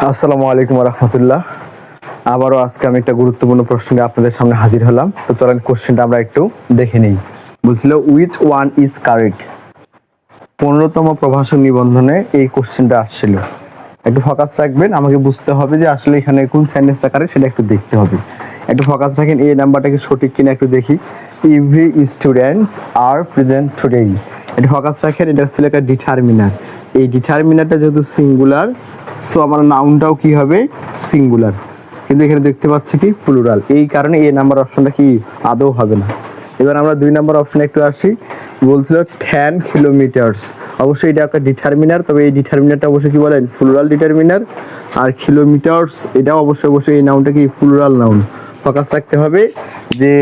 আসসালামু আলাইকুম রহমতুল্লাহ। আবারও আজকে আমি একটা গুরুত্বপূর্ণ প্রসঙ্গে আপনাদের সামনে হাজির হলাম। তো চলেন কোশ্চেনটা আমরা একটু দেখে নিই। বলছিল উইচ ওয়ান ইজ কারেক্ট। 15তম প্রভাষক নিবন্ধনে এই কোশ্চেনটা আসছিল। একটু ফোকাস রাখবেন, আমাকে বুঝতে হবে যে আসলে এখানে কোন সেন্টেন্সটা কারেক্ট সেটা একটু দেখতে হবে। একটু ফোকাস রাখেন, এই নাম্বারটাকে সঠিক কিনা একটু দেখি। Every students are present today. একটু ফোকাস রাখেন, এটা হচ্ছে একটা ডিটারমিনার। এই ডিটারমিনারটা যেহেতু সিঙ্গুলার, সো আমার নাউনটাও কি হবে সিঙ্গুলার, কিন্তু এখানে দেখতে পাচ্ছি কি প্লুরাল, এই কারণে এই নাম্বার অপশনটা কি আদৌ হবে না। এবার আমরা 2 নম্বর অপশনে একটু আসি। বলছিল 10 কিলোমিটারস, অবশ্যই এটা একটা ডিটারমিনার, তবে এই ডিটারমিনারটা অবশ্যই কি বলেন প্লুরাল ডিটারমিনার। আর কিলোমিটারস এটাও অবশ্যই এই নাউনটা কি প্লুরাল নাউন। ফোকাস রাখতে হবে যে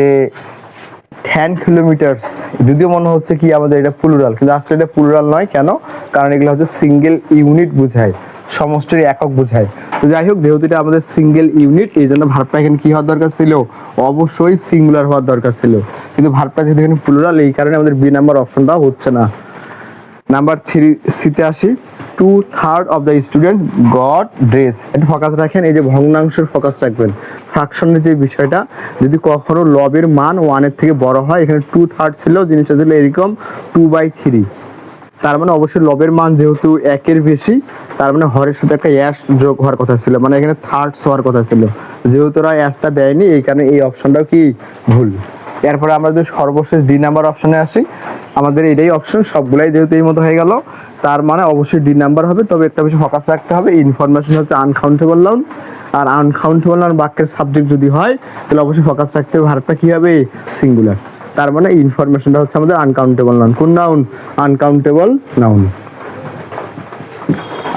10 কিলোমিটারস, যদিও মনে হচ্ছে কি আমাদের এটা প্লুরাল, কিন্তু আসলে এটা প্লুরাল নয়। কেন? কারণ এগুলো হচ্ছে সিঙ্গেল ইউনিট বোঝায়, সমষ্টির একক বোঝায়। তো যাই হোক, যেহেতু এটা আমাদের সিঙ্গেল ইউনিট, এই জন্য ভার্বটা এখানে কি হওয়ার দরকার ছিল? অবশ্যই সিঙ্গুলার হওয়ার দরকার ছিল, কিন্তু ভার্বটা যেহেতু এখানে প্লুরাল, এই কারণে আমাদের বি নাম্বার অপশনটা হচ্ছে না। নাম্বার 3 আসি। 2/3 of the student goat dress. একটু ফোকাস রাখেন, এই যে ভগ্নাংশের ফোকাস রাখবেন। ফ্র্যাকশনের যে বিষয়টা, যদি কখনো লবের মান 1-এর থেকে বড় হয়, এখানে 2/3 ছিল, জিনিসটা ছিল এরকম 2/3। তার মানে অবশ্যই লবের মান যেহেতু 1-এর বেশি, তার মানে হরের সাথে একটা অ্যাশ যোগ হওয়ার কথা ছিল, মানে এখানে থার্ডস হওয়ার কথা ছিল। যেহেতু ওরা অ্যাশটা দেয়নি, এই কারণে এই অপশনটাও কি ভুল। এরপরে আমরা যদি সর্বশেষ ডি নাম্বার অপশনে আসি, আমাদের এটাই অপশন, সবগুলাই যেহেতু এই মতো হয়ে গেল, তার মানে অবশ্যই ডি নাম্বার হবে। তবে একটা বেশি ফোকাস রাখতে হবে, ইনফরমেশন হচ্ছে আনকাউন্টেবল নাউন। আর আনকাউন্টেবল নাউন বাক্যের সাবজেক্ট যদি হয়, তাহলে অবশ্যই ফোকাস রাখতে হবে ভার্বটা কি হবে সিঙ্গুলার। তার মানে ইনফরমেশনটা হচ্ছে আমাদের আনকাউন্টেবল নাউন। কোন নাউন? Uncountable noun.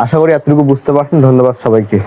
আশা করি এতটুকু বুঝতে পারছেন। ধন্যবাদ সবাইকে।